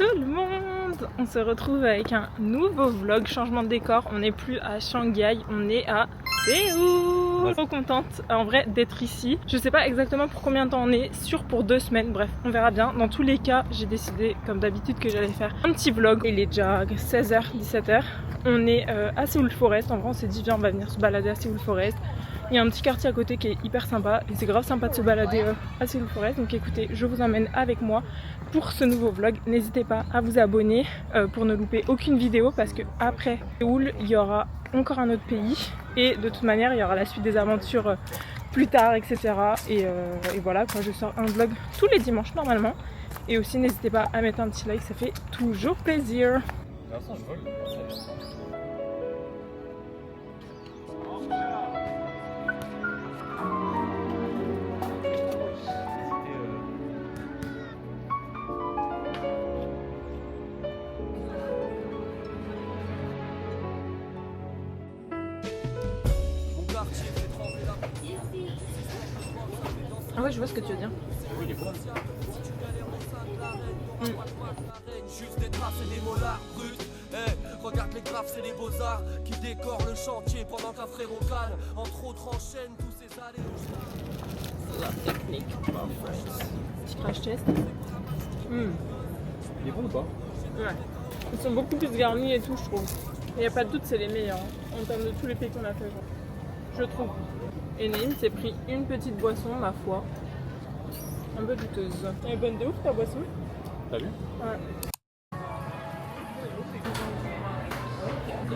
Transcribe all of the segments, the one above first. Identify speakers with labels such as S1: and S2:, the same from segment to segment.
S1: tout le monde, on se retrouve avec un nouveau vlog, changement de décor. On n'est plus à Shanghai, on est à Séoul. Trop contente en vrai d'être ici. Je sais pas exactement pour combien de temps on est, sûr pour 2 semaines, bref on verra bien. Dans tous les cas j'ai décidé comme d'habitude que j'allais faire un petit vlog. Il est déjà 16h, 17h. On est à Séoul Forest, en vrai on s'est dit viens on va venir se balader à Séoul Forest. Il y a un petit quartier à côté qui est hyper sympa et c'est grave sympa de se balader à Séoul Forest. Donc écoutez, je vous emmène avec moi pour ce nouveau vlog. N'hésitez pas à vous abonner pour ne louper aucune vidéo parce que après Séoul, il y aura encore un autre pays et de toute manière, il y aura la suite des aventures plus tard, etc. Et voilà, quoi, je sors un vlog tous les dimanches normalement. Et aussi, n'hésitez pas à mettre un petit like, ça fait toujours plaisir. Ah ouais, je vois ce que tu veux dire. Oui, il est bon.
S2: Juste des traces et des molars bruts. Regarde les graphes, c'est les beaux-arts qui décorent le chantier pendant qu'un frérot calme. Entre autres enchaîne tous ces allées.
S1: La technique. Petit crash test.
S3: Il est bon ou pas?
S1: Ouais. Ils sont beaucoup plus garnis et tout, je trouve. Il n'y a pas de doute, c'est les meilleurs en termes de tous les pays qu'on a fait, genre. Je trouve. Et Naïm s'est pris une petite boisson, ma foi. Un peu douteuse. Elle est bonne de ouf ta boisson.
S3: T'as vu?
S1: Ouais.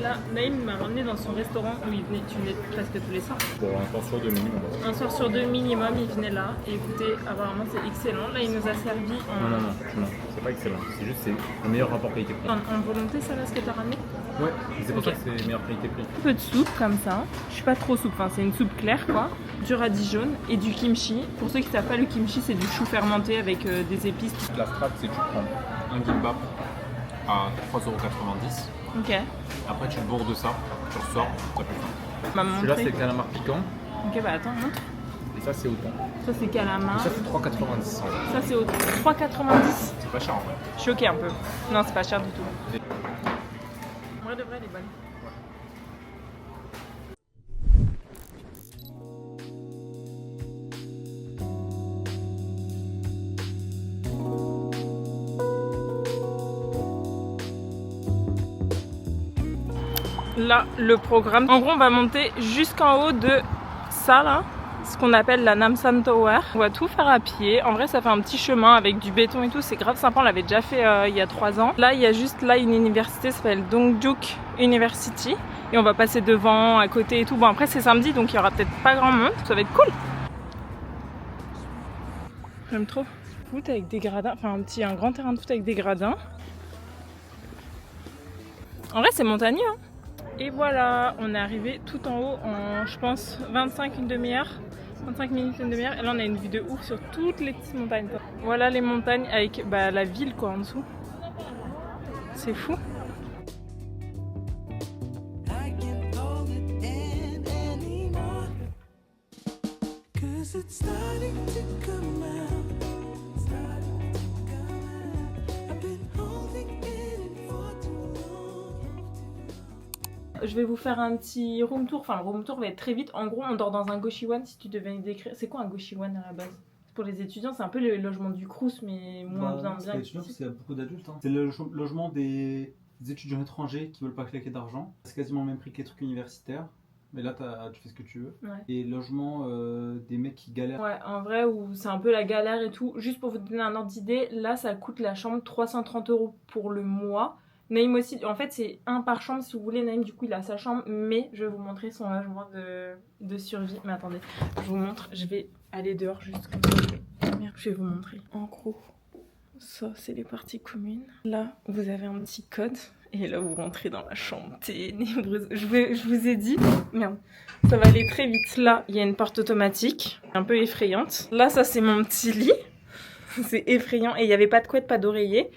S1: Là, Naïm m'a ramené dans son restaurant où tu venais presque tous les soirs.
S3: Bon, un soir sur deux minimum.
S1: Un soir sur 2 minimum, il venait là. Et écoutez, apparemment c'est excellent. Là, il nous a servi en...
S3: Non, c'est pas excellent. C'est juste c'est le meilleur rapport qualité-prix.
S1: En volonté, ça va ce que t'as ramené?
S3: Ouais, c'est pour ça que c'est meilleure qualité-prix.
S1: Un peu de soupe comme ça. Je suis pas trop soupe, enfin c'est une soupe claire quoi. Du radis jaune et du kimchi. Pour ceux qui savent pas, le kimchi c'est du chou fermenté avec des épices.
S3: La strat, c'est tu prends un gimbap à 3,90 €.
S1: Ok.
S3: Après, tu le bourres de ça, tu ressors, t'as plus faim.
S1: Maman
S3: Celui-là, c'est le calamar piquant.
S1: Ok, bah attends, montre.
S3: Et ça, c'est au thon.
S1: Ça c'est calamar.
S3: Et ça, c'est 3,90 €.
S1: Ça c'est au 3,90 €.
S3: C'est pas cher en vrai.
S1: Je suis choquée un peu. Non, c'est pas cher du tout. En vrai de vrai, elle est bonne. Là, le programme. En gros, on va monter jusqu'en haut de ça là, ce qu'on appelle la Namsan Tower. On va tout faire à pied. En vrai, ça fait un petit chemin avec du béton et tout. C'est grave sympa. On l'avait déjà fait il y a 3 ans. Là, il y a juste là une université, ça s'appelle Dongjuk University. Et on va passer devant, à côté et tout. Bon, après, c'est samedi, donc il y aura peut-être pas grand monde. Ça va être cool. J'aime trop. Foot avec des gradins. Enfin, un grand terrain de foot avec des gradins. En vrai, c'est montagneux, hein. Et voilà, on est arrivé tout en haut en, je pense, 25 une demi-heure. 25 minutes, une demi-heure. Et là, on a une vue de ouf sur toutes les petites montagnes. Voilà les montagnes avec la ville quoi en dessous. C'est fou. Je vais vous faire un petit room tour. Enfin, le room tour va être très vite. En gros, on dort dans un Goshiwan si tu devais décrire. C'est quoi un Goshiwan à la base? Pour les étudiants, c'est un peu le logement du Crous, mais moins bien.
S4: C'est beaucoup d'adultes. Hein. C'est le logement des étudiants étrangers qui veulent pas claquer d'argent. C'est quasiment le même prix que les trucs universitaires. Mais là, tu fais ce que tu veux.
S1: Ouais.
S4: Et logement des mecs qui galèrent.
S1: Ouais, en vrai, où c'est un peu la galère et tout. Juste pour vous donner un ordre d'idée, là, ça coûte la chambre 330 € pour le mois. Naïm aussi, en fait c'est un par chambre si vous voulez. Naïm du coup il a sa chambre, mais je vais vous montrer son logement de survie. Mais attendez, je vous montre, je vais aller dehors juste comme ça. Merde, je vais vous montrer. En gros, ça c'est les parties communes. Là vous avez un petit code et là vous rentrez dans la chambre ténébreuse. Je vous ai dit, merde, ça va aller très vite. Là il y a une porte automatique, un peu effrayante. Là ça c'est mon petit lit, c'est effrayant et il n'y avait pas de couette, pas d'oreiller.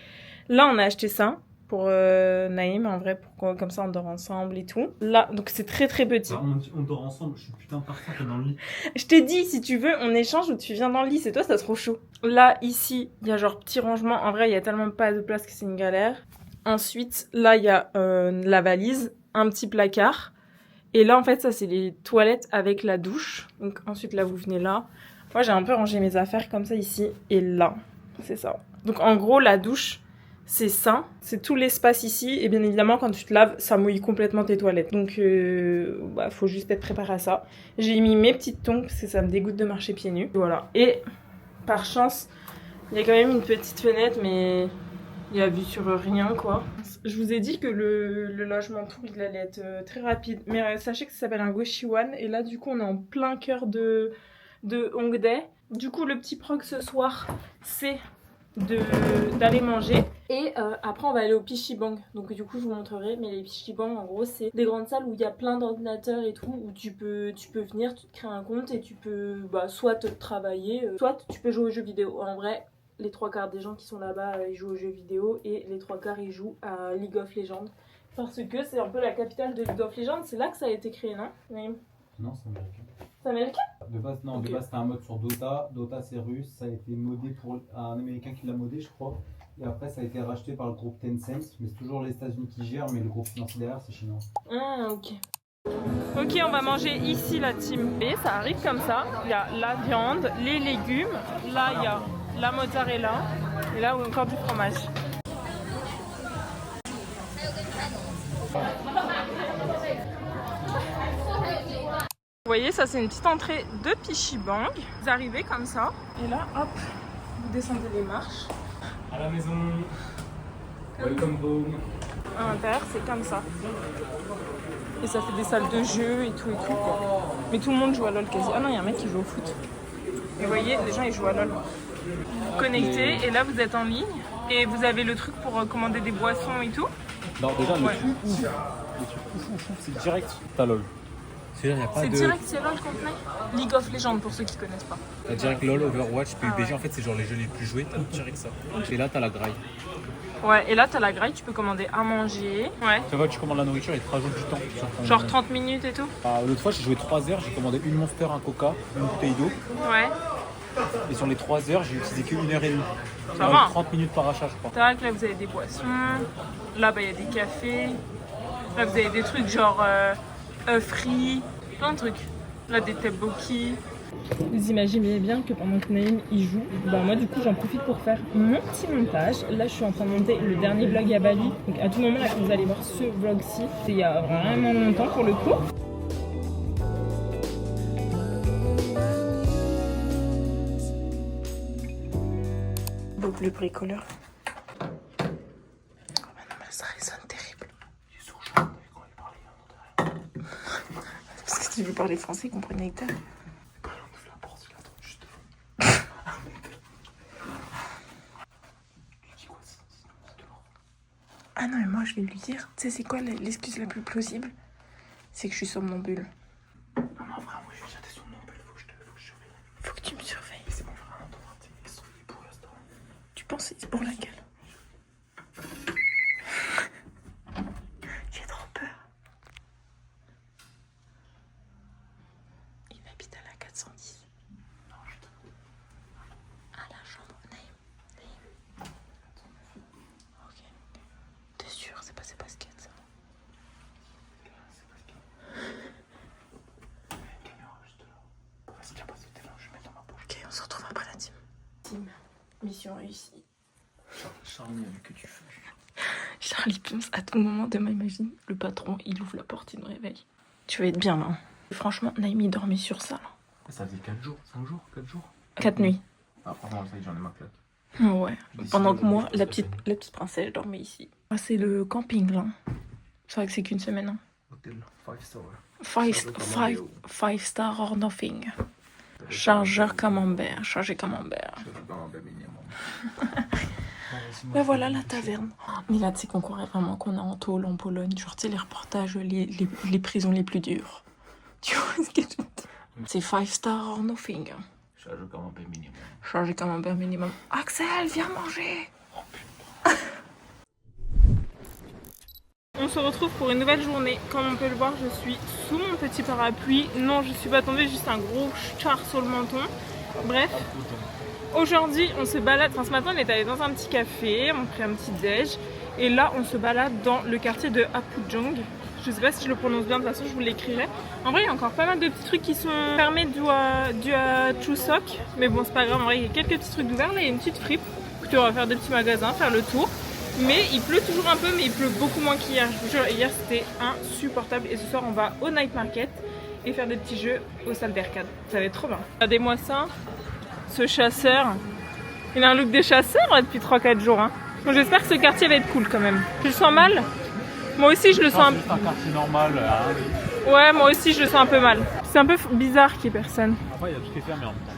S1: Là on a acheté ça pour Naïm, en vrai, pour comme ça on dort ensemble et tout. Là, donc c'est très très petit.
S4: On dort ensemble, je suis putain parfait, t'es dans le lit.
S1: Je t'ai dit, si tu veux, on échange ou tu viens dans le lit, c'est toi, ça trop chaud. Là, ici, il y a genre petit rangement. En vrai, il y a tellement pas de place que c'est une galère. Ensuite, là, il y a la valise, un petit placard. Et là, en fait, ça, c'est les toilettes avec la douche. Donc ensuite, là, vous venez là. Moi, j'ai un peu rangé mes affaires comme ça ici et là. C'est ça. Donc en gros, la douche, c'est ça. C'est tout l'espace ici. Et bien évidemment, quand tu te laves, ça mouille complètement tes toilettes. Donc, faut juste être préparé à ça. J'ai mis mes petites tongs parce que ça me dégoûte de marcher pieds nus. Voilà. Et par chance, il y a quand même une petite fenêtre, mais il y a vue sur rien, quoi. Je vous ai dit que le logement tour, il allait être très rapide. Mais sachez que ça s'appelle un Goshiwan. Et là, du coup, on est en plein cœur de Hongdae. Du coup, le petit prog ce soir, c'est d'aller manger. Et après, on va aller au Pichibang. Donc, du coup, je vous montrerai. Mais les Pichibang, en gros, c'est des grandes salles où il y a plein d'ordinateurs et tout. Où tu peux venir, tu te crées un compte et tu peux soit te travailler, soit tu peux jouer aux jeux vidéo. En vrai, les 3/4 des gens qui sont là-bas, ils jouent aux jeux vidéo. Et les 3/4, ils jouent à League of Legends. Parce que c'est un peu la capitale de League of Legends. C'est là que ça a été créé, non? Oui.
S4: Non, c'est américain.
S1: C'est américain?
S4: De base, non,
S1: Ok.
S4: de base c'était un mode sur Dota. Dota c'est russe, ça a été modé pour un américain qui l'a modé, je crois. Et après, ça a été racheté par le groupe Tencent, mais c'est toujours les États-Unis qui gèrent, mais le groupe financier derrière c'est chinois.
S1: Ah, ok. Ok, on va manger ici la team B. Ça arrive comme ça. Il y a la viande, les légumes. Là, il y a la mozzarella. Et là, encore du fromage. Vous voyez, ça c'est une petite entrée de Pichibang. Vous arrivez comme ça. Et là, hop, vous descendez les marches.
S3: À la maison. Welcome home.
S1: À l'intérieur, c'est comme ça. Et ça fait des salles de jeu et tout quoi. Mais tout le monde joue à LoL quasi. Ah non, il y a un mec qui joue au foot. Et vous voyez, les gens ils jouent à LoL. Vous connectez et là vous êtes en ligne. Et vous avez le truc pour commander des boissons et tout.
S3: Non, déjà,
S1: Ouais.
S3: le truc ouf, c'est direct. T'as LOL. C'est-à-dire, il n'y a pas
S1: C'est
S3: de.
S1: direct, c'est LoL qu'on tenait. League of Legends pour ceux qui connaissent pas.
S3: T'as direct LOL, Overwatch, PUBG.
S1: Ah ouais.
S3: En fait, c'est genre les jeux les plus joués. T'as direct ça. Et là, t'as la graille.
S1: Ouais, et là t'as la graille, tu peux commander à manger. Ouais.
S3: Tu vois, tu commandes la nourriture et te rajoute du temps sur ton.
S1: Genre 30 minutes et tout.
S3: L'autre fois, j'ai joué 3 heures. J'ai commandé une Monster, un Coca, une bouteille d'eau.
S1: Ouais.
S3: Et sur les 3 heures, j'ai utilisé que 1h30.
S1: Ça va.
S3: 30 minutes par achat, je crois.
S1: Tac, là vous avez des boissons. Là il y a des cafés. Là vous avez des trucs genre œufs frits, plein de trucs. Là des tteokbokki. Vous imaginez bien que pendant que Naïm il joue, moi du coup j'en profite pour faire mon petit montage. Là je suis en train de monter le dernier vlog à Bali. Donc à tout moment là quand vous allez voir ce vlog-ci, c'est il y a vraiment longtemps pour le coup. Donc le bricoleur. Oh non mais ça résonne terrible. Parce que si tu veux parler français, comprenez que t'as. Ah non mais moi je vais lui dire, tu sais c'est quoi l'excuse la plus plausible? C'est que je suis somnambule.
S4: Non, mais en vrai, moi je vais dire t'es somnambule, faut que je surveille.
S1: Faut que tu me surveilles.
S4: Mais c'est mon frère, ton frère, il se trouve pour l'instant.
S1: Tu penses que c'est pour la gueule? J'ai trop peur. Il habite à la 410.
S4: Non, je te.
S1: À la chambre, Naïm. Ok. T'es sûr, c'est pas ses baskets ça?
S4: C'est parce qu'il y a une caméra juste là. Vas-y, tiens, passe le téléphone, je vais mettre dans ma poche.
S1: Ok, on se retrouve après la team. Team, mission réussie.
S4: Charlie, que tu fais?
S1: Charlie Pums, à tout moment, demain, imagine, le patron, il ouvre la porte, il nous réveille. Tu vas être bien là. Franchement, Naïm, il dormait sur ça là.
S3: Ça faisait 4 jours, 5 jours, 4 jours.
S1: 4 nuits.
S3: Ah, franchement, ça y est, j'en ai ma claque.
S1: Ouais. Pendant que moi, la petite princesse, je dormais ici. Ah, c'est le camping là. C'est vrai que c'est qu'une semaine. Hein.
S3: Hôtel 5 star.
S1: 5 star or nothing. Chargeur camembert. Chargé camembert. Ben voilà la taverne. Mais là, tu sais qu'on croirait vraiment qu'on est en tôle en Pologne. Genre, tu sais, les reportages, les prisons les plus dures. Tu vois ce que je veux dire? C'est 5 star or nothing.
S3: Chargé camembert minimum.
S1: Chargé camembert minimum. Axel, viens manger. se retrouve pour une nouvelle journée. Comme on peut le voir, je suis sous mon petit parapluie. Non, je suis pas tombée, juste un gros char sur le menton. Bref, aujourd'hui on se balade. Enfin, ce matin on est allé dans un petit café, on a pris un petit déj. Et là on se balade dans le quartier de Apgujeong. Je sais pas si je le prononce bien, de toute façon je vous l'écrirai. En vrai il y a encore pas mal de petits trucs qui sont fermés dû à Chuseok. Mais bon c'est pas grave, en vrai il y a quelques petits trucs ouverts. Là il y a une petite fripe. Écoutez, on va faire des petits magasins, faire le tour. Mais il pleut toujours un peu, mais il pleut beaucoup moins qu'hier. Je vous jure, hier c'était insupportable. Et ce soir on va au night market et faire des petits jeux aux salles d'arcade. Ça va être trop bien. Regardez-moi ça, ce chasseur. Il a un look des chasseurs là, depuis 3-4 jours. Hein. Bon, j'espère que ce quartier va être cool quand même. Tu le sens mal? Moi aussi je le sens un peu.
S3: C'est un quartier normal.
S1: Ouais, moi aussi je le sens un peu mal. C'est un peu bizarre qu'il y ait personne.
S3: Après, il y a tout qui est fermé en même temps.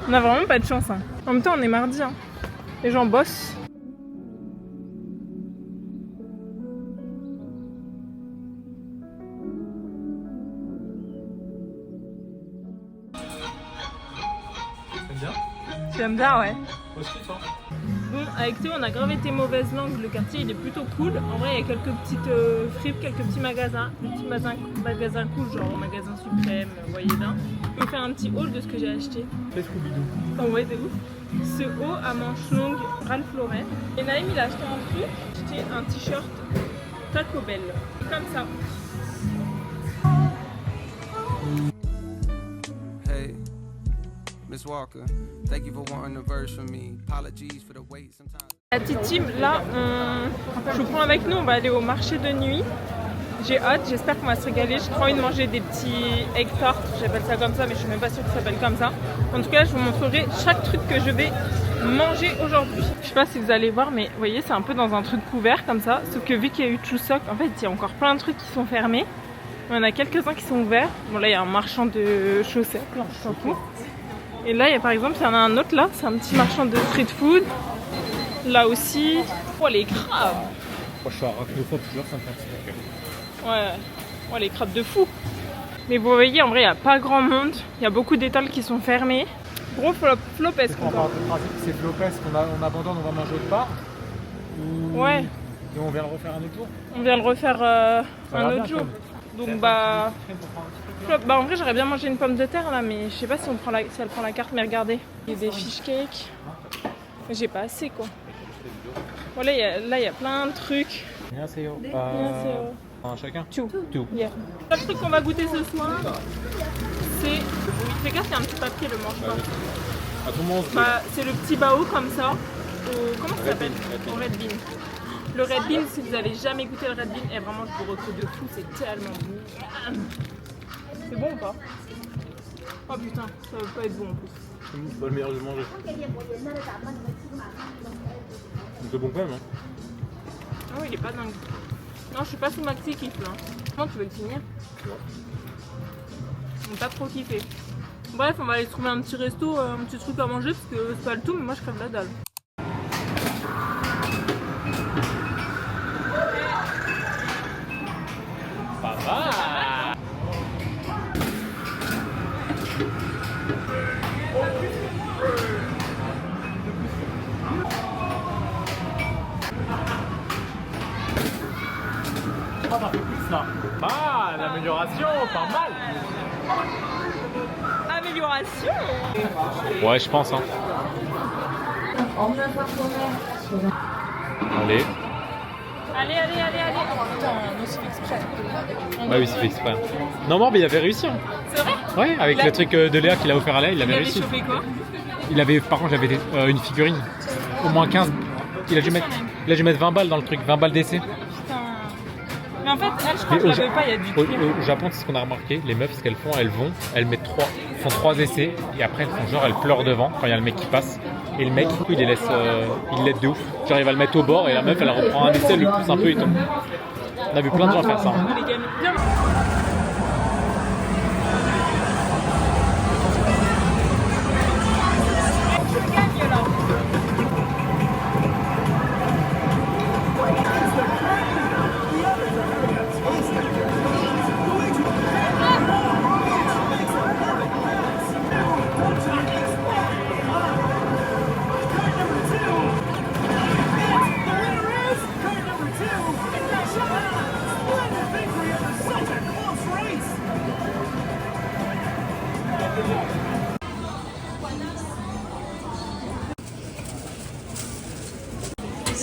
S1: On a vraiment pas de chance. Hein. En même temps, on est mardi. Hein. Les gens bossent.
S3: T'aimes bien?
S1: J'aime bien, ouais.
S3: Moi aussi, ça.
S1: Bon, avec Théo, on a grave été mauvaise langue. Le quartier, il est plutôt cool. En vrai, il y a quelques petites fripes, quelques petits magasins. Des petits magasins cool, genre magasin suprême, voyez bien. Je vais faire un petit haul de ce que j'ai acheté.
S3: Fais Scooby-Doo.
S1: Oh ouais, de ouf. Ce haut à manches longues, Ralph Lauren. Et Naïm, il a acheté un truc. J'ai acheté un t-shirt Taco Bell. Comme ça.
S2: Hey, Miss Walker, thank you for wanting a verse from me. Apologies for the wait sometimes.
S1: La petite team, là, je vous prends avec nous. On va aller au marché de nuit. J'ai hâte, j'espère qu'on va se régaler. J'ai trop envie de manger des petits egg tarts, j'appelle ça comme ça, mais je suis même pas sûre que ça s'appelle comme ça. En tout cas, je vous montrerai chaque truc que je vais manger aujourd'hui. Je sais pas si vous allez voir, mais vous voyez, c'est un peu dans un truc couvert comme ça. Sauf que vu qu'il y a eu Chuseok, en fait, il y a encore plein de trucs qui sont fermés. Il y en a quelques-uns qui sont ouverts. Bon, là, il y a un marchand de chaussettes, là, on s'en fout. Et là, il y a par exemple, il y en a un autre là, c'est un petit marchand de street food. Là aussi. Oh, les crabes!
S3: Moi, je suis arachnophobe, toujours, ça me fait un petit peu peur.
S1: Ouais, les crabes de fou. Mais vous voyez, en vrai, il n'y a pas grand monde. Il y a beaucoup d'étals qui sont fermés. Gros flopesque
S3: On
S1: encore.
S3: part du principe que c'est flopesque, on abandonne, on va manger autre part. Ou...
S1: Ouais.
S3: Et on vient le refaire un autre tour.
S1: On vient le refaire un autre jour. Donc bah... Flop. Bah en vrai, j'aurais bien mangé une pomme de terre là, mais je sais pas si, si elle prend la carte, mais regardez. Il y a des fish cakes. Mais j'ai pas assez quoi. Voilà, là, il y a plein de trucs.
S3: Annyeonghaseyo. Un chacun?
S1: Tout.
S3: Tout.
S1: Yeah. Le truc qu'on va goûter ce soir, c'est... Fais gaffe, il y a un petit papier, le mange pas.
S3: À tout le monde.
S1: Bah, c'est le petit bao comme ça. Comment ça s'appelle? Au Red Bean. Le Red Bean, si vous avez jamais goûté le Red Bean, et vraiment je vous recrute de fou, c'est tellement bon. C'est bon ou pas? Oh putain, ça va pas être bon en plus.
S3: C'est pas le meilleur que j'ai mangé. C'est bon quand même, hein.
S1: Ah oui, il est pas dingue. Non, je suis pas sous maxi kiff là. Comment tu veux le finir? On n'a pas trop kiffé. Bref, on va aller trouver un petit resto, un petit truc à manger parce que c'est pas le tout, mais moi je crève la dalle.
S3: Pas mal. Ah, l'amélioration, pas mal.
S1: Amélioration.
S3: Ouais, je pense. Hein. Allez.
S1: Allez. Oh putain, non, c'est fait exprès.
S3: Ouais, oui, c'est fait exprès. Non, mais il avait réussi. Hein.
S1: C'est vrai?
S3: Ouais, avec le truc de Léa qu'il a offert à Léa, il avait réussi.
S1: chopé quoi?
S3: Il avait, par contre, j'avais une figurine. Au moins 15. Il a dû mettre 20 balles dans le truc, 20 balles d'essai.
S1: Putain. Mais en fait, elle, je crois que je l'avais pas, il y a du cuir.
S3: Au Japon, c'est ce qu'on a remarqué. Les meufs, ce qu'elles font, elles mettent font 3 essais. Et après, elles font genre, elles pleurent devant quand il y a le mec qui passe. Et le mec, du coup, il les laisse, il l'aide de ouf. Genre, il va le mettre au bord et la meuf, elle reprend un essai, elle le pousse un peu et tombe. On a vu plein de gens faire ça. Hein.
S1: Les gamins, bien.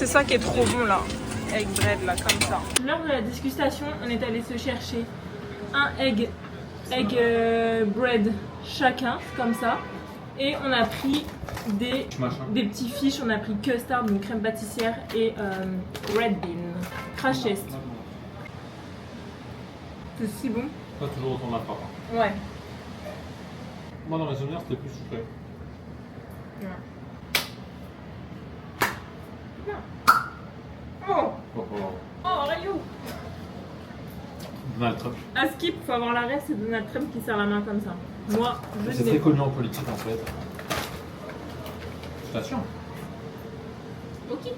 S1: C'est ça qui est trop bon là. Egg bread là, comme ça. Lors de la dégustation, on est allé se chercher un egg bread chacun, comme ça. Et on a pris des petits fiches. On a pris custard, donc crème pâtissière, et red bean. Crash test. C'est si bon.
S3: Pas toujours autant de la frappe.
S1: Ouais.
S3: Moi dans mes souvenirs c'était plus sucré.
S1: Oh Rayo.
S3: Donald Trump.
S1: À skip, faut avoir la rêve, c'est Donald Trump qui serre la main comme ça. Moi, je
S3: C'est
S1: n'ai
S3: très
S1: pas.
S3: connu en politique en fait. Je t'assure.
S1: Ok.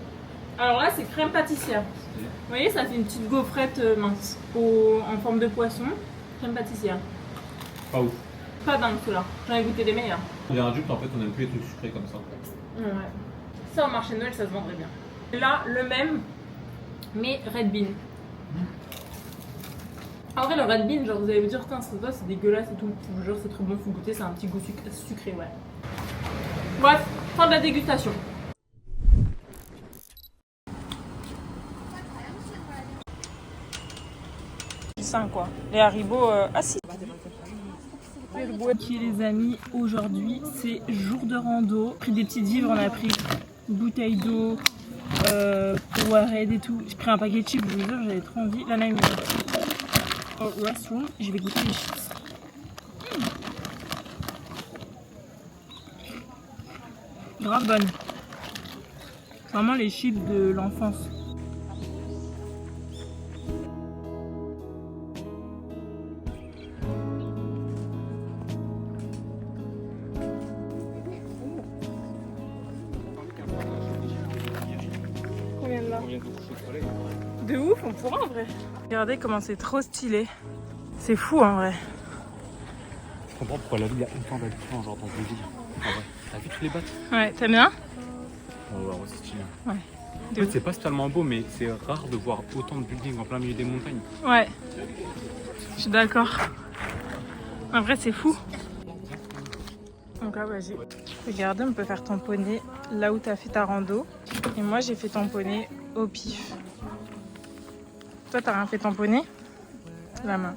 S1: Alors là, c'est crème pâtissière. Vous voyez, ça fait une petite gaufrette mince en forme de poisson. Crème pâtissière.
S3: Pas ouf.
S1: Pas dingue ceux-là. J'en ai goûté des meilleurs.
S3: Il y a un dupe en fait, on aime plus les trucs sucrés comme ça.
S1: Ouais. Ça, au marché de Noël, ça se vendrait bien. Là, le même, mais red bean. En vrai, le red bean, genre vous allez vous dire, c'est dégueulasse et tout. Je vous jure, c'est trop bon, faut goûter, c'est un petit goût sucré, ouais. Bref, fin de la dégustation. Sain quoi. Les haribots, assis. Ok les amis, aujourd'hui c'est jour de rando. Pris des petites vivres, on a pris une bouteille d'eau, Powerade et tout. J'ai pris un paquet de chips, je vous jure, j'avais trop envie. Là, il au restroom, je vais goûter les chips. Grave bonne. C'est vraiment les chips de l'enfance. Combien de là? De ouf, on pourra en vrai. Regardez comment c'est trop stylé. C'est fou en vrai.
S3: Je comprends pourquoi la ville y a autant d'habitants genre dans une ville. Ah ouais. T'as vu tous les battes?
S1: Ouais, t'aimes bien?
S3: Oh ouais, c'est stylé.
S1: Ouais.
S3: En fait, c'est pas tellement beau, mais c'est rare de voir autant de buildings en plein milieu des montagnes.
S1: Ouais. Je suis d'accord. En vrai, c'est fou. Donc là, vas-y. Regardez, on peut faire tamponner là où t'as fait ta rando. Et moi, j'ai fait tamponner au pif. Toi, t'as rien fait tamponner? La main.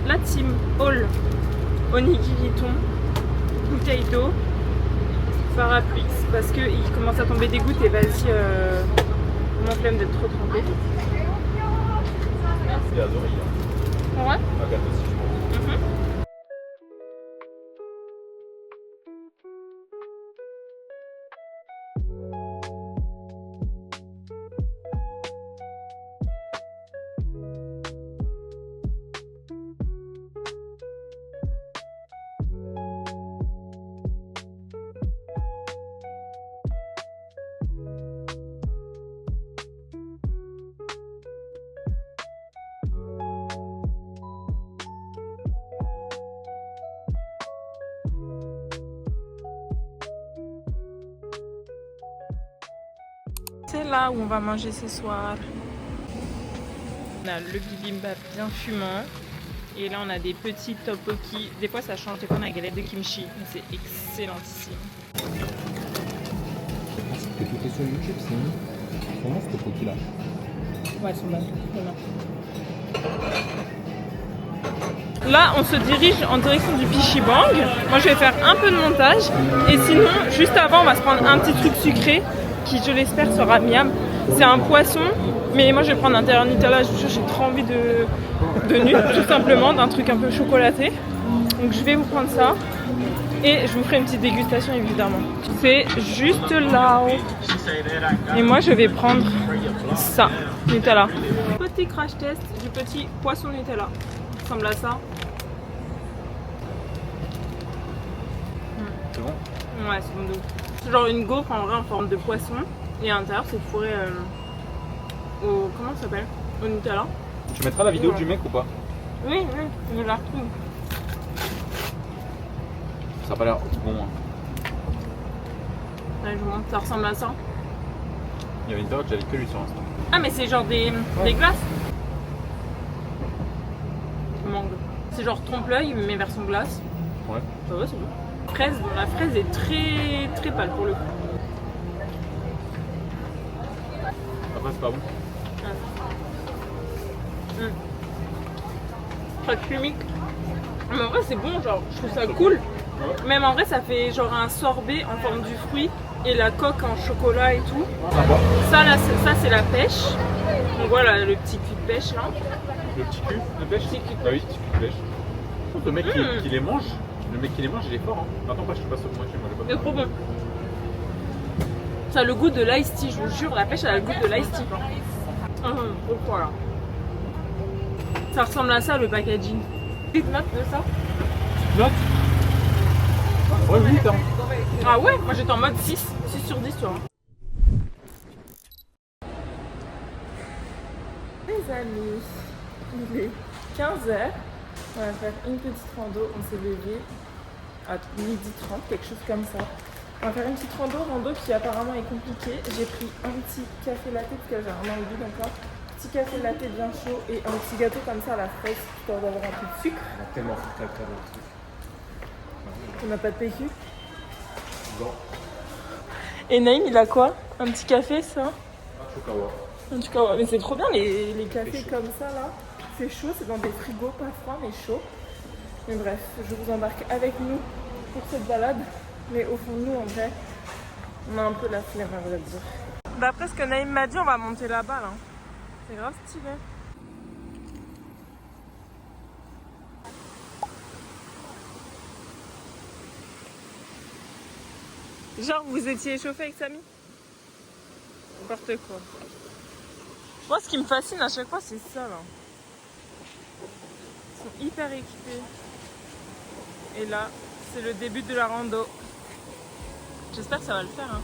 S1: La team all onigiriton, bouteille d'eau, parapluie, parce qu'il commence à tomber des gouttes et vas-y, mon flemme d'être trop trempée.
S3: Il a adoré.
S1: Ouais.
S3: Agathe aussi, je pense.
S1: C'est là où on va manger ce soir. On a le bibimbap bien fumant. Et là on a des petits tteokbokki. Des fois ça change, des fois on a la galette de kimchi. Mais c'est excellentissime.
S3: T'es tout sur YouTube, c'est nous. Comment ce tteokbokki là?
S1: Ouais, elles sont bonnes. Là, on se dirige en direction du Pichibang. Moi, je vais faire un peu de montage. Et sinon, juste avant, on va se prendre un petit truc sucré qui, je l'espère, sera miam. C'est un poisson, mais moi, je vais prendre un intérieur Nutella. Je vous jure, j'ai trop envie de nuit, tout simplement, d'un truc un peu chocolaté. Donc, je vais vous prendre ça. Et je vous ferai une petite dégustation, évidemment. C'est juste là. Et moi, je vais prendre ça, Nutella. Petit crash test du petit poisson Nutella. Ça ressemble à ça.
S3: C'est bon?
S1: Ouais, c'est bon de ouf. C'est genre une gaufre en vrai en forme de poisson. Et à l'intérieur, c'est fourré au... Comment ça s'appelle? Au Nutella.
S3: Tu mettras la vidéo du mec ou pas?
S1: Oui, oui, je la retrouve.
S3: Ça a pas l'air bon. Hein.
S1: Ouais, je montre, ça ressemble à ça.
S3: Il y avait une période, j'avais que lui sur Insta.
S1: Ah, mais c'est genre des glaces. Mangue. C'est genre trompe-l'œil, mais version glace.
S3: Ouais.
S1: Ça va, c'est bon. Fraise, bon, la fraise est très très pâle pour le coup.
S3: Après, c'est pas bon.
S1: Pas de chimique. Mais en vrai, c'est bon, genre, je trouve ça cool. Même en vrai, ça fait genre un sorbet en forme du fruit et la coque en chocolat et tout. Ça, là, ça c'est la pêche. Donc voilà, le petit cul de pêche là.
S3: Le petit cul de pêche.
S1: Petit cul de
S3: Bah oui, petit cul de pêche. Le mec qui les mange, il est fort. Hein. Attends, pas, je suis pas sûr que moi je mange pas.
S1: C'est trop bon. Ça a le goût de l'ice tea, je vous jure, la pêche elle a le goût de l'ice tea. Voilà. Ça ressemble à ça le packaging. Petite note de ça.
S3: Note. Ouais, 8 hein.
S1: Ah ouais, moi j'étais en mode 6 sur 10 tu vois. Les amis, il est 15h. On va faire une petite rando, on s'est levé à 12h30, quelque chose comme ça. On va faire une petite rando qui apparemment est compliquée. J'ai pris un petit café latte parce que j'ai un envie encore. Petit café latte bien chaud et un petit gâteau comme ça à la fraise, histoire d'avoir un peu de sucre.
S3: On a tellement fait caca dans le truc.
S1: On n'a pas de PQ.
S3: Bon.
S1: Et Naïm il a quoi? Un petit café ça?
S3: Un chocolat.
S1: En tout cas, ouais, mais c'est trop bien les cafés comme ça là. C'est chaud, c'est dans des frigos, pas froid mais chaud. Mais bref, je vous embarque avec nous pour cette balade. Mais au fond de nous, en vrai, on a un peu la flemme à vrai dire. D'après ce que Naïm m'a dit, on va monter là-bas là. C'est grave stylé. Genre, vous étiez échauffé avec Samy? N'importe quoi. Moi, ce qui me fascine à chaque fois, c'est ça là. Ils sont hyper équipés. Et là, c'est le début de la rando. J'espère que ça va le faire. Hein.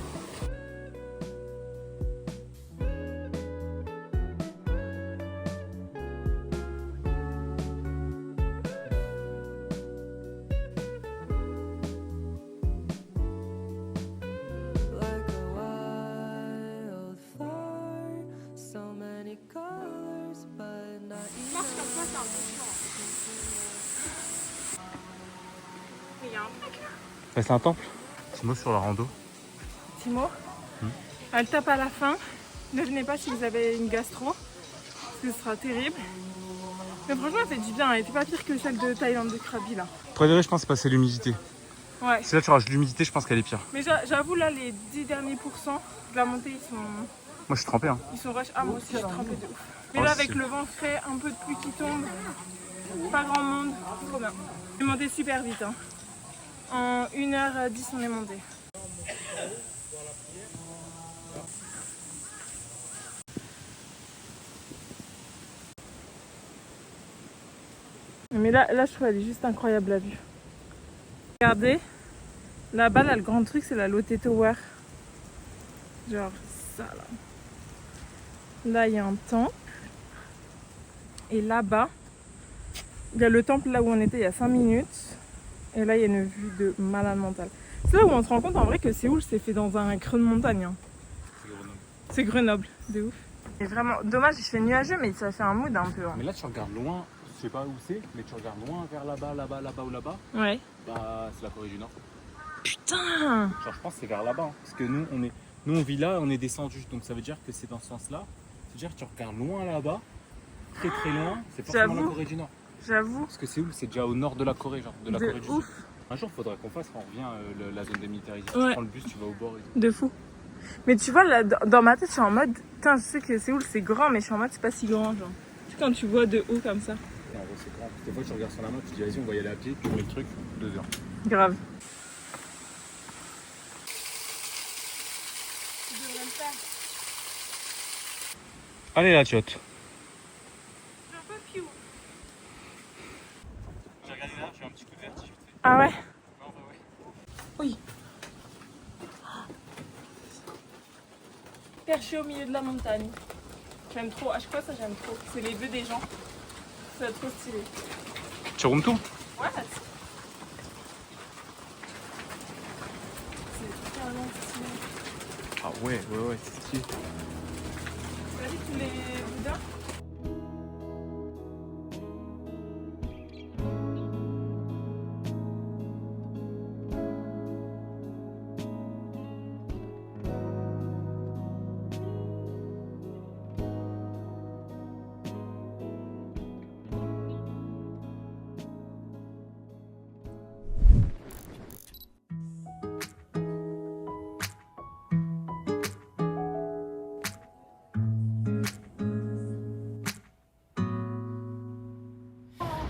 S1: Il y a un truc là.
S3: Bah, c'est un temple. C'est moi sur la rando.
S1: Timo, elle tape à la fin. Ne venez pas si vous avez une gastro, parce que ce sera terrible. Mais franchement, elle fait du bien. Elle était pas pire que celle de Thaïlande de Krabi là.
S3: Pour je pense que c'est l'humidité.
S1: Ouais.
S3: Si là tu rajoutes l'humidité, je pense qu'elle est pire.
S1: Mais j'avoue, là, les 10 derniers pourcents de la montée, ils sont.
S3: Moi je suis trempé. Hein.
S1: Ils sont rush. Ah, moi aussi, je suis trempée de ouf. Mais
S3: Oh,
S1: là,
S3: c'est-
S1: avec le vent frais, un peu de pluie qui tombe, pas grand monde, trop bien. On est monté super vite. Hein. En 1h10, on est monté. Mais là, je trouve elle est juste incroyable la vue. Regardez, là-bas, là, le grand truc, c'est la Lotte Tower. Genre ça là. Là, il y a un temple. Et là-bas, il y a le temple là où on était il y a 5 minutes. Et là, il y a une vue de malade mental. C'est là où on se rend compte en vrai que Séoul, c'est fait dans un creux de montagne. Hein. C'est Grenoble, de ouf. Et vraiment, dommage, il fait nuageux, mais ça fait un mood un peu. Hein.
S3: Mais là tu regardes loin, je sais pas où c'est, mais tu regardes loin vers là-bas ou là-bas.
S1: Ouais.
S3: Bah c'est la Corée du Nord.
S1: Putain!
S3: Genre je pense que c'est vers là-bas. Hein. Parce que nous on vit là, on est descendu. Donc ça veut dire que c'est dans ce sens-là. C'est-à-dire que tu regardes loin là-bas, très très loin, c'est forcément la
S1: J'avoue.
S3: Corée du Nord.
S1: J'avoue.
S3: Parce que Séoul c'est déjà au nord de la Corée, genre de la Corée du
S1: ouf.
S3: Sud. Un jour faudrait qu'on fasse quand on revient la zone démilitarisée.
S1: Ouais.
S3: Tu prends le bus, tu vas au bord et tout.
S1: De fou. Mais tu vois, là, dans ma tête, je suis en mode, putain, je sais que Séoul c'est grand, mais je suis en mode, c'est pas si grand, genre. Tu sais, quand tu vois de haut comme ça.
S3: En gros c'est grand. Des fois tu regardes sur la main, tu te dis vas-y on va y aller à pied, tu mets le truc, 2 heures.
S1: Grave.
S3: Allez la tiotte. J'ai regardé là, j'ai un petit coup de vertige.
S1: Ah ouais? Oui. Perché au milieu de la montagne. J'aime trop, à chaque fois ça j'aime trop. C'est les vœux des gens. C'est trop stylé.
S3: Tu roumes tout?
S1: Ouais. C'est tellement stylé.
S3: Ah ouais, c'est stylé.
S1: Vas-y, tous les boudins.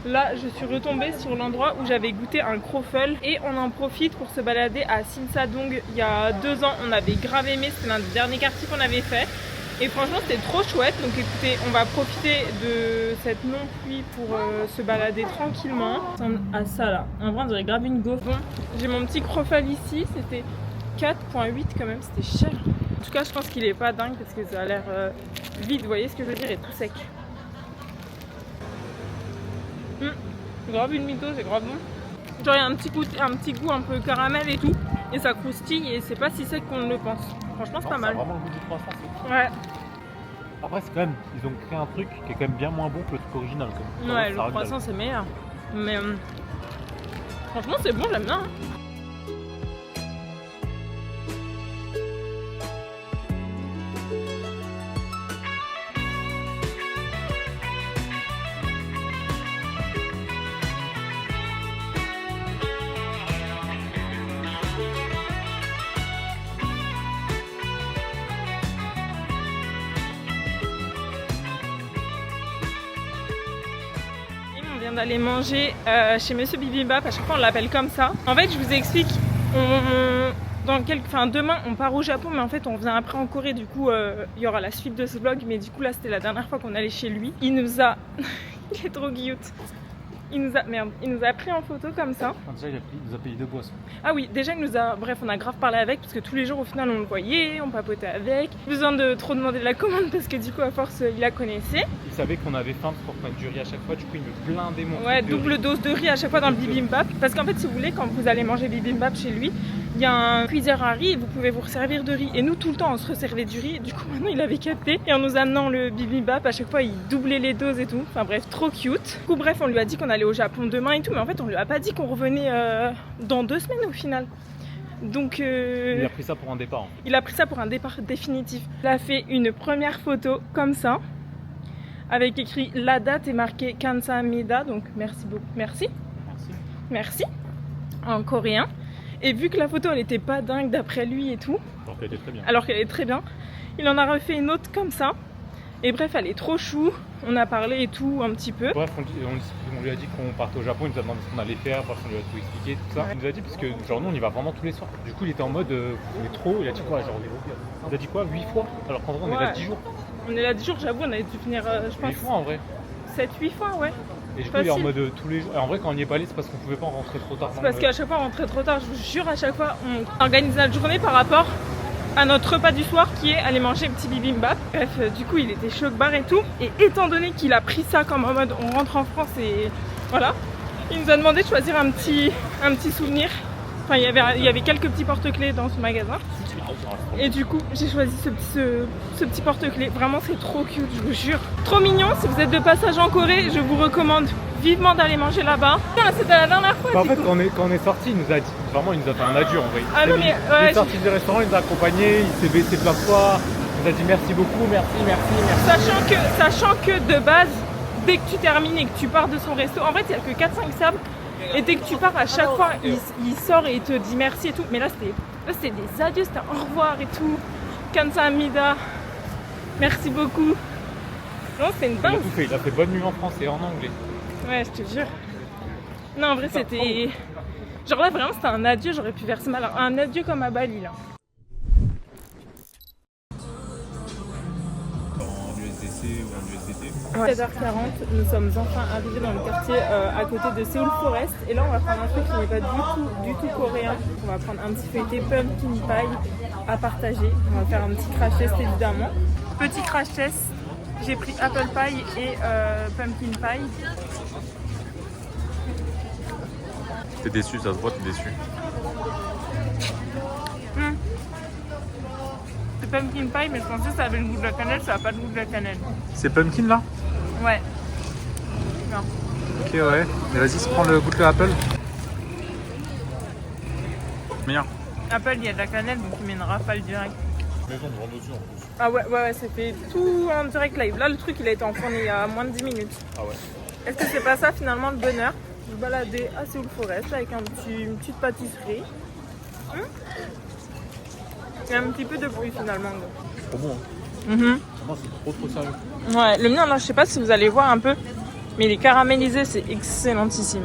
S1: Là, je suis retombée sur l'endroit où j'avais goûté un croffle et on en profite pour se balader à Sinsadong. Il y a 2 ans, on avait grave aimé, c'était l'un des derniers quartiers qu'on avait fait. Et franchement, c'était trop chouette. Donc écoutez, on va profiter de cette non-pluie pour se balader tranquillement. À ça là, en vrai, on dirait grave une gaufre. Bon, j'ai mon petit croffle ici, c'était 4,8 quand même, c'était cher. En tout cas, je pense qu'il est pas dingue parce que ça a l'air vide, vous voyez ce que je veux dire, et tout sec. Grave une mytho, c'est grave bon. Genre il y a un petit goût un peu caramel et tout. Et ça croustille et c'est pas si sec qu'on le pense. Franchement c'est pas mal.
S3: C'est vraiment le goût du croissant.
S1: Ouais.
S3: Après c'est quand même, ils ont créé un truc qui est quand même bien moins bon que le truc original. Quand même.
S1: Ouais, le croissant c'est meilleur. Mais franchement c'est bon, j'aime bien. D'aller manger chez Monsieur Bibimbap, à chaque fois on l'appelle comme ça. En fait je vous explique, demain on part au Japon, mais en fait on vient après en Corée, du coup il y aura la suite de ce vlog, mais du coup là c'était la dernière fois qu'on allait chez lui. Il nous a, il est trop cute. Il nous a pris en photo comme ça.
S3: Déjà il nous a payé 2 boissons.
S1: Ah oui, déjà il nous a, bref on a grave parlé avec, parce que tous les jours au final on le voyait, on papotait avec. Besoin de trop demander de la commande parce que du coup à force il la connaissait.
S3: Il savait qu'on avait faim pour mettre du riz à chaque fois, du coup il me blindait mon
S1: Ouais, double dose de riz à chaque fois dans le bibimbap. Parce qu'en fait si vous voulez, quand vous allez manger bibimbap chez lui, il y a un cuiseur à riz et vous pouvez vous resservir de riz. Et nous tout le temps on se resservait du riz, du coup maintenant il avait capté. Et en nous amenant le bibimbap, à chaque fois il doublait les doses et tout. Enfin bref, trop cute. Du coup bref, on lui a dit qu'on allait au Japon demain et tout, mais en fait on lui a pas dit qu'on revenait dans 2 semaines au final. Donc
S3: il a pris ça pour un départ.
S1: Il a pris ça pour un départ définitif. Il a fait une première photo comme ça, avec écrit la date et marqué Kansamida, donc merci beaucoup, merci, en coréen. Et vu que la photo elle était pas dingue d'après lui et tout, alors qu'elle est très bien, il en a refait une autre comme ça. Et bref, elle est trop chou, on a parlé et tout un petit peu.
S3: Bref, on lui a dit qu'on partait au Japon, il nous a demandé ce qu'on allait faire, bref, on lui a tout expliqué, tout ça. Il nous a dit, parce que genre nous on y va vraiment tous les soirs. Du coup il était en mode, vous voulez trop, il a dit quoi, genre il a dit quoi, 8 fois, alors qu'en vrai on est là 10 jours.
S1: On est là 10 jours, j'avoue, on avait dû venir, je pense,
S3: 8 fois en vrai.
S1: 7-8 fois, ouais.
S3: Et du coup il est en mode tous les jours. Et en vrai quand on y est pas allé c'est parce qu'on pouvait pas rentrer trop tard.
S1: C'est parce qu'à chaque fois on rentrait trop tard, je vous jure, à chaque fois on organise notre journée par rapport à notre repas du soir qui est aller manger un petit bibimbap. Bref, du coup il était choc-barre et tout. Et étant donné qu'il a pris ça comme en mode on rentre en France et voilà, il nous a demandé de choisir un petit souvenir. Enfin il y avait quelques petits porte-clés dans ce magasin. Et du coup j'ai choisi ce petit porte-clés. Vraiment c'est trop cute, je vous jure. Trop mignon. Si vous êtes de passage en Corée, je vous recommande vivement d'aller manger là-bas. C'était la dernière fois.
S3: En fait quand on est sorti, il nous a dit, vraiment il nous a fait un adieu en vrai.
S1: Ah non mais
S3: il est sorti du restaurant, il nous a accompagnés, il s'est baissé plein de fois, il nous a dit merci beaucoup, merci.
S1: Sachant que de base, dès que tu termines et que tu pars de son resto, en fait il n'y a que 4-5 tables. Et dès que tu pars, à chaque fois, il sort et il te dit merci et tout. Mais là, c'était des adieux, c'était un au revoir et tout. Kansamida, merci beaucoup. Non, c'était une dingue.
S3: Il a tout fait, il a fait bonne nuit en français et en anglais.
S1: Ouais, je te jure. Non, en vrai, c'était... Genre là, vraiment, c'était un adieu, j'aurais pu faire ce mal. Un adieu comme à Bali, là. Ouais. 7h40, nous sommes enfin arrivés dans le quartier à côté de Seoul Forest. Et là, on va prendre un truc qui n'est pas du tout coréen. On va prendre un petit feuilleté pumpkin pie à partager. On va faire un petit crash test évidemment. Petit crash test, j'ai pris apple pie et pumpkin pie.
S3: T'es déçu, ça se voit, t'es déçu.
S1: c'est pumpkin pie, mais je pensais que ça avait le goût de la cannelle, ça n'a pas le goût de la cannelle.
S3: C'est pumpkin là?
S1: Ouais. Non.
S3: Ok, ouais. Mais vas-y, prends le goût de l'apple. Meilleur.
S1: Apple, il y a de la cannelle, donc il met une rafale direct.
S3: Maison de vendre dessus en plus.
S1: Ah ouais, ça fait tout en direct live. Là, le truc, il a été enfourné il y a moins de 10 minutes.
S3: Ah ouais.
S1: Est-ce que c'est pas ça finalement le bonheur? Vous balader à Seoul Forest avec une petite pâtisserie. Il y a un petit peu de bruit finalement.
S3: C'est trop bon. Hein. Moi, c'est trop sérieux.
S1: Ouais, le mien là, je sais pas si vous allez voir un peu, mais il est caramélisé, c'est excellentissime.